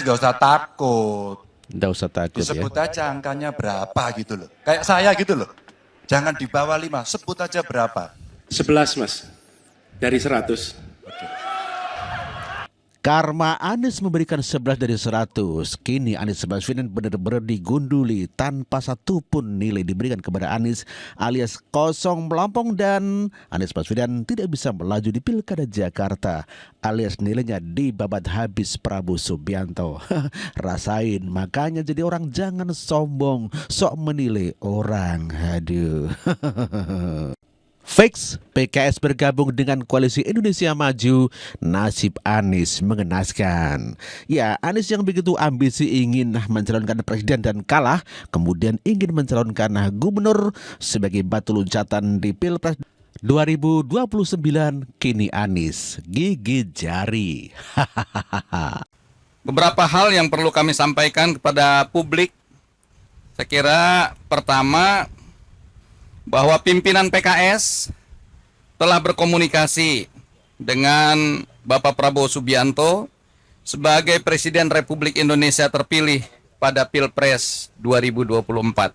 nggak usah takut. Nggak usah takut ya. Disebut aja angkanya berapa gitu loh. Kayak saya gitu loh. Jangan di bawah 5, sebut aja berapa. 11 Mas, dari 100. Karma Anies memberikan 11 dari 100. Kini Anies Baswedan benar-benar digunduli tanpa satu pun nilai diberikan kepada Anies alias kosong melompong, dan Anies Baswedan tidak bisa melaju di Pilkada Jakarta alias nilainya dibabat habis Prabowo Subianto. Rasain, makanya jadi orang jangan sombong, sok menilai orang. Aduh. Fix, PKS bergabung dengan Koalisi Indonesia Maju, nasib Anies mengenaskan. Ya, Anies yang begitu ambisi ingin mencalonkan presiden dan kalah, kemudian ingin mencalonkan gubernur sebagai batu loncatan di Pilpres 2029, kini Anies gigit jari. Beberapa hal yang perlu kami sampaikan kepada publik. Saya kira pertama, bahwa pimpinan PKS telah berkomunikasi dengan Bapak Prabowo Subianto sebagai Presiden Republik Indonesia terpilih pada Pilpres 2024.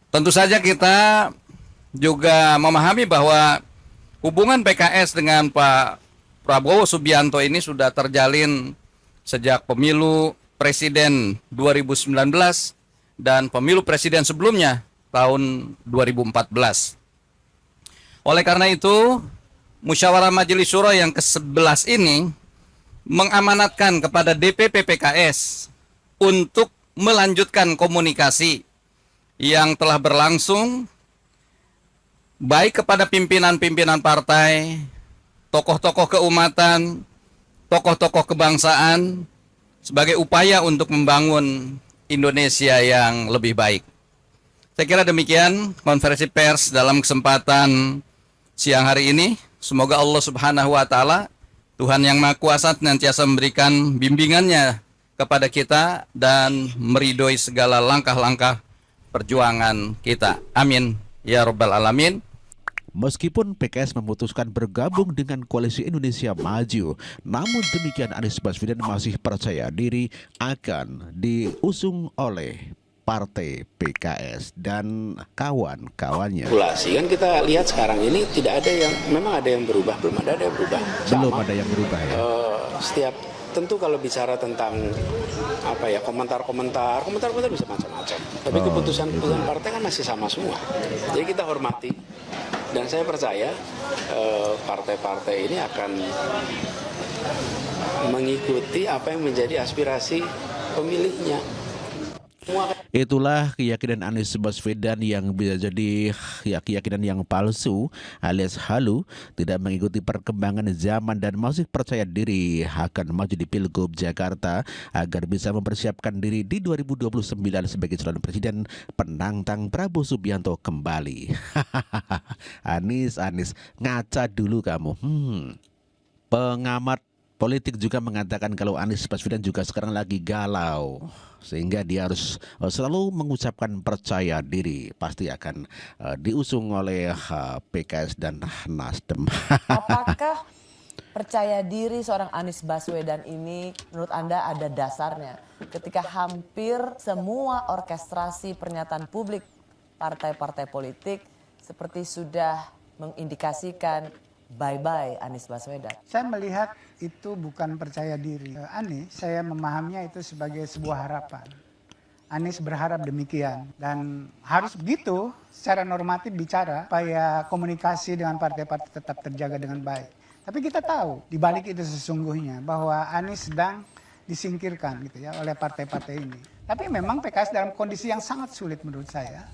Tentu saja kita juga memahami bahwa hubungan PKS dengan Pak Prabowo Subianto ini sudah terjalin sejak pemilu Presiden 2019 dan pemilu Presiden sebelumnya tahun 2014. Oleh karena itu, Musyawarah Majelis Syuro yang ke-11 ini mengamanatkan kepada DPP PKS untuk melanjutkan komunikasi yang telah berlangsung baik kepada pimpinan-pimpinan partai, tokoh-tokoh keumatan, tokoh-tokoh kebangsaan sebagai upaya untuk membangun Indonesia yang lebih baik. Saya kira demikian konferensi pers dalam kesempatan siang hari ini. Semoga Allah Subhanahu wa Ta'ala, Tuhan yang Maha Kuasa, senantiasa memberikan bimbingannya kepada kita dan meridhoi segala langkah-langkah perjuangan kita. Amin ya Rabbal Alamin. Meskipun PKS memutuskan bergabung dengan Koalisi Indonesia Maju, namun demikian Anies Baswedan masih percaya diri akan diusung oleh Partai PKS dan kawan-kawannya. Populasi kan kita lihat sekarang ini tidak ada yang, memang ada yang berubah, belum ada yang berubah. Belum ada yang berubah ya. Setiap, tentu kalau bicara tentang apa ya, komentar bisa macam-macam. Tapi keputusan partai kan masih sama semua. Jadi kita hormati dan saya percaya partai-partai ini akan mengikuti apa yang menjadi aspirasi pemilihnya. Itulah keyakinan Anies Baswedan yang bisa jadi keyakinan yang palsu alias halu, tidak mengikuti perkembangan zaman dan masih percaya diri akan maju di Pilgub Jakarta agar bisa mempersiapkan diri di 2029 sebagai calon presiden penantang Prabowo Subianto kembali. Anies, ngaca dulu kamu. Pengamat politik juga mengatakan kalau Anies Baswedan juga sekarang lagi galau, sehingga dia harus selalu mengucapkan percaya diri pasti akan diusung oleh PKS dan Nasdem. Apakah percaya diri seorang Anies Baswedan ini menurut Anda ada dasarnya ketika hampir semua orkestrasi pernyataan publik partai-partai politik seperti sudah mengindikasikan bye-bye Anies Baswedan? Saya melihat itu bukan percaya diri. Anies, saya memahaminya itu sebagai sebuah harapan. Anies berharap demikian dan harus begitu secara normatif bicara supaya komunikasi dengan partai-partai tetap terjaga dengan baik. Tapi kita tahu di balik itu sesungguhnya bahwa Anies sedang disingkirkan gitu ya oleh partai-partai ini. Tapi memang PKS dalam kondisi yang sangat sulit menurut saya.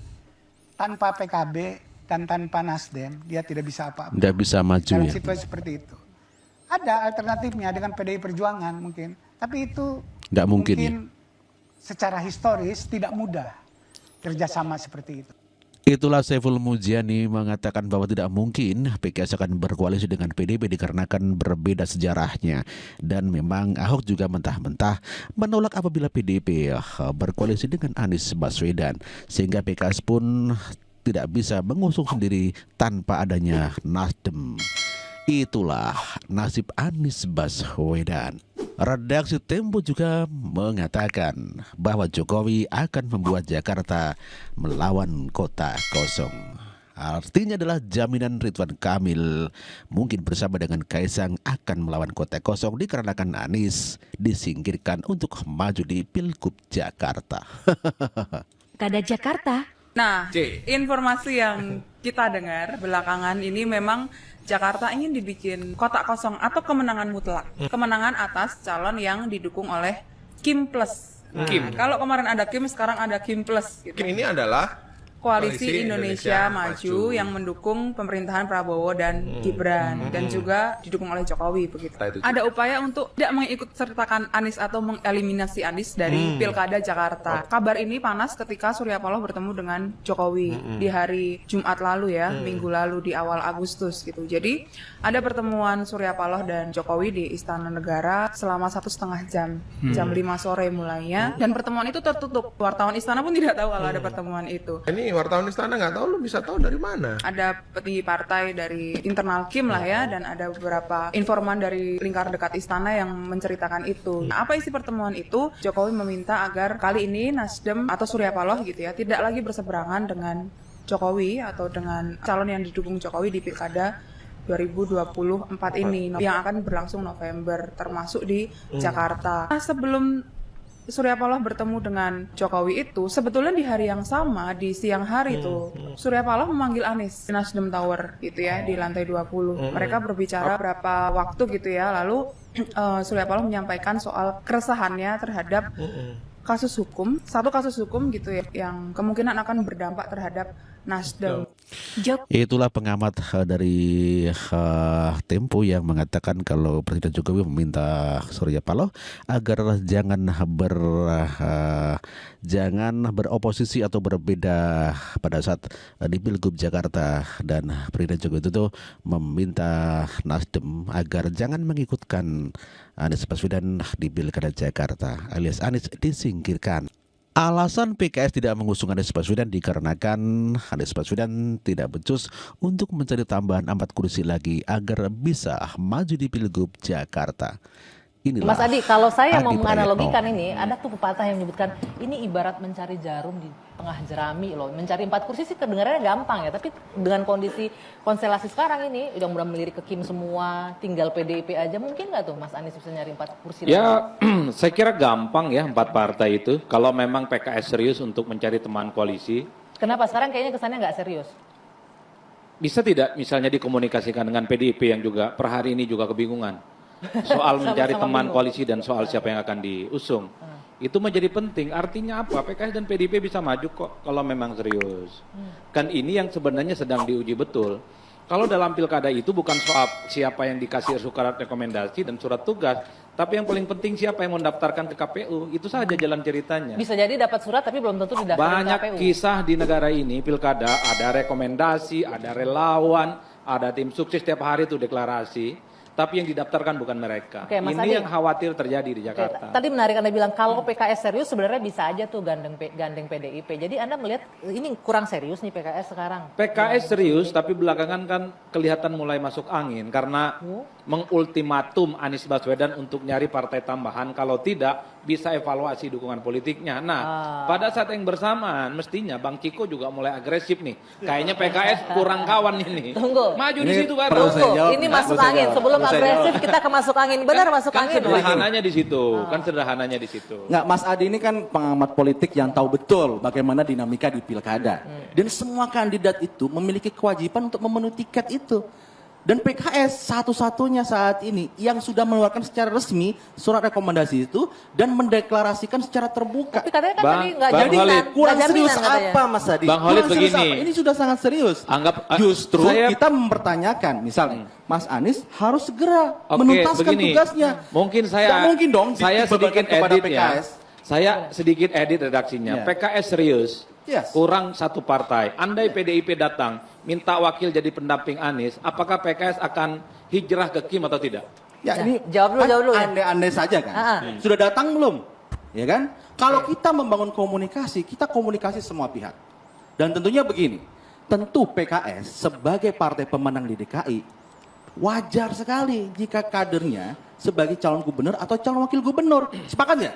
Tanpa PKB dan tanpa Nasdem, dia tidak bisa apa-apa. Tidak bisa maju dalam ya. situasi seperti itu. Ada alternatifnya dengan PDI Perjuangan mungkin. Tapi itu Nggak mungkin ya. Secara historis tidak mudah kerjasama seperti itu. Itulah Saiful Mujani mengatakan bahwa tidak mungkin PKS akan berkoalisi dengan PDIP dikarenakan berbeda sejarahnya. Dan memang Ahok juga mentah-mentah menolak apabila PDIP berkoalisi dengan Anies Baswedan. Sehingga PKS pun tidak bisa mengusung sendiri tanpa adanya Nasdem. Itulah nasib Anies Baswedan. Redaksi Tempo juga mengatakan bahwa Jokowi akan membuat Jakarta melawan kota kosong. Artinya adalah jaminan Ridwan Kamil mungkin bersama dengan Kaisang akan melawan kota kosong dikarenakan Anies disingkirkan untuk maju di Pilgub Jakarta. Pilkada Jakarta. Nah, informasi yang kita dengar belakangan ini memang Jakarta ingin dibikin kotak kosong atau kemenangan mutlak. Kemenangan atas calon yang didukung oleh Kim Plus. Kim. Kalau kemarin ada Kim, sekarang ada Kim Plus. Gitu. Kim ini adalah Koalisi Indonesia Maju yang mendukung pemerintahan Prabowo dan Gibran dan juga didukung oleh Jokowi begitu. Ada upaya untuk tidak mengikut sertakan Anies atau mengeliminasi Anies dari Pilkada Jakarta. Kabar ini panas ketika Surya Paloh bertemu dengan Jokowi di hari Jumat lalu ya, minggu lalu di awal Agustus gitu. Jadi ada pertemuan Surya Paloh dan Jokowi di Istana Negara selama 1,5 jam, jam 5 sore mulainya, dan pertemuan itu tertutup. Wartawan istana pun tidak tahu kalau ada pertemuan itu. ini wartawan istana nggak tahu, lu bisa tahu dari mana? Ada petinggi partai dari internal Kim lah ya, dan ada beberapa informan dari lingkar dekat istana yang menceritakan itu. Nah, apa isi pertemuan itu? Jokowi meminta agar kali ini Nasdem atau Surya Paloh gitu ya tidak lagi berseberangan dengan Jokowi atau dengan calon yang didukung Jokowi di Pilkada 2024 ini yang akan berlangsung November, termasuk di Jakarta. Nah, sebelum Surya Paloh bertemu dengan Jokowi itu, sebetulnya di hari yang sama, di siang hari tuh, Surya Paloh memanggil Anies di Nasdem Tower gitu ya, di lantai 20. Mereka berbicara berapa waktu gitu ya, lalu Surya Paloh menyampaikan soal keresahannya terhadap kasus hukum, satu kasus hukum gitu ya, yang kemungkinan akan berdampak terhadap Nasdem. Itulah pengamat dari Tempo yang mengatakan kalau Presiden Jokowi meminta Surya Paloh agar jangan beroposisi atau berbeda pada saat di Pilgub Jakarta, dan Presiden Jokowi itu tuh meminta Nasdem agar jangan mengikutkan Anies Baswedan di Pilkada Jakarta, alias Anies disingkirkan. Alasan PKS tidak mengusung Anies Baswedan dikarenakan Anies Baswedan tidak becus untuk mencari tambahan 4 kursi lagi agar bisa maju di Pilgub Jakarta. Inilah Mas Adi, kalau saya mau Adi menganalogikan Prayitno. ini, ada tuh pepatah yang menyebutkan ini ibarat mencari jarum di tengah jerami loh. Mencari 4 kursi sih kedengarannya gampang ya, tapi dengan kondisi konstelasi sekarang ini udah mulai melirik ke Kim semua, tinggal PDIP aja, mungkin nggak tuh Mas Anies bisa nyari 4 kursi lagi? Ya, saya kira gampang ya 4 partai itu. Kalau memang PKS serius untuk mencari teman koalisi. Kenapa sekarang kayaknya kesannya nggak serius? Bisa tidak misalnya dikomunikasikan dengan PDIP yang juga per hari ini juga kebingungan soal mencari teman koalisi dan soal siapa yang akan diusung. Itu menjadi penting. Artinya apa? PKS dan PDIP bisa maju kok kalau memang serius. Kan ini yang sebenarnya sedang diuji betul. Kalau dalam pilkada itu bukan soal siapa yang dikasih surat rekomendasi dan surat tugas, tapi yang paling penting siapa yang mendaftarkan ke KPU. Itu saja jalan ceritanya. Bisa jadi dapat surat tapi belum tentu didaftarin ke Banyak KPU. kisah di negara ini pilkada, ada rekomendasi, ada relawan, ada tim sukses tiap hari itu deklarasi. Tapi yang didaftarkan bukan mereka. Oke, Mas Ini Adi. yang khawatir terjadi di Jakarta. Tadi menarik Anda bilang kalau PKS serius sebenarnya bisa aja tuh gandeng PDIP. Jadi Anda melihat ini kurang serius nih PKS sekarang. PKS serius tapi belakangan kan kelihatan mulai masuk angin karena mengultimatum Anies Baswedan untuk nyari partai tambahan, kalau tidak bisa evaluasi dukungan politiknya. Nah, pada saat yang bersamaan mestinya Bang Ciko juga mulai agresif nih. Kayaknya PKS kurang kawan ini. Tunggu. Maju di situ baru. Tunggu, ini masuk angin. Sebelum agresif kita ke masuk angin. Benar masuk Kan angin. sederhananya di situ. Kan sederhananya di situ. Nggak, Mas Adi ini kan pengamat politik yang tahu betul bagaimana dinamika di pilkada. Dan semua kandidat itu memiliki kewajiban untuk memenuhi tiket itu. Dan PKS satu-satunya saat ini yang sudah mengeluarkan secara resmi surat rekomendasi itu dan mendeklarasikan secara terbuka. Tapi katanya kan Bang- tadi nggak Bang jaminan. Khalid, Kurang nggak serius jaminan katanya. apa Mas Adi? Bang Khalid Kurang serius begini. apa? Ini sudah sangat serius. Anggap Justru saya- kita mempertanyakan, misalnya Mas Anies harus segera Oke, menuntaskan begini. tugasnya. Mungkin saya Nggak mungkin dong saya dibebankan sedikit kepada edit PKS. ya. Saya sedikit edit redaksinya. Ya. PKS serius. Yes. Kurang satu partai. Andai PDIP datang minta wakil jadi pendamping Anies, apakah PKS akan hijrah ke Kim atau tidak? Ya, Nah, ini jawab dulu ya. andai-andai saja kan. Sudah datang belum? Ya kan? Kalau kita membangun komunikasi, kita komunikasi semua pihak. Dan tentunya begini, tentu PKS sebagai partai pemenang di DKI wajar sekali jika kadernya sebagai calon gubernur atau calon wakil gubernur. Sepakat nggak?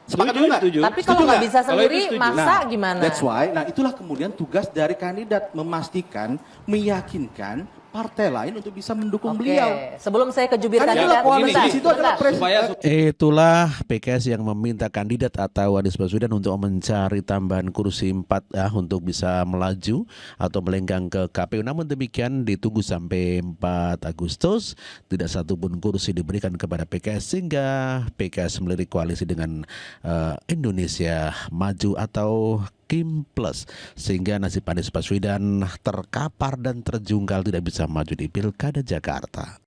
Sepakat juga nggak? Tapi kalau nggak bisa sendiri, masa gimana? That's why, nah itulah kemudian tugas dari kandidat memastikan, meyakinkan partai lain untuk bisa mendukung beliau. Sebelum saya ke jubir Kan kandidat, koalisi bentar, di situ adalah bentar. Itulah PKS yang meminta kandidat atau Anies Baswedan untuk mencari tambahan kursi 4 untuk bisa melaju atau melenggang ke KPU. Namun demikian ditunggu sampai 4 Agustus tidak satupun kursi diberikan kepada PKS sehingga PKS melirik koalisi dengan Indonesia Maju atau Kim Plus sehingga nasib Anies Baswedan terkapar dan terjungkal tidak bisa maju di Pilkada Jakarta.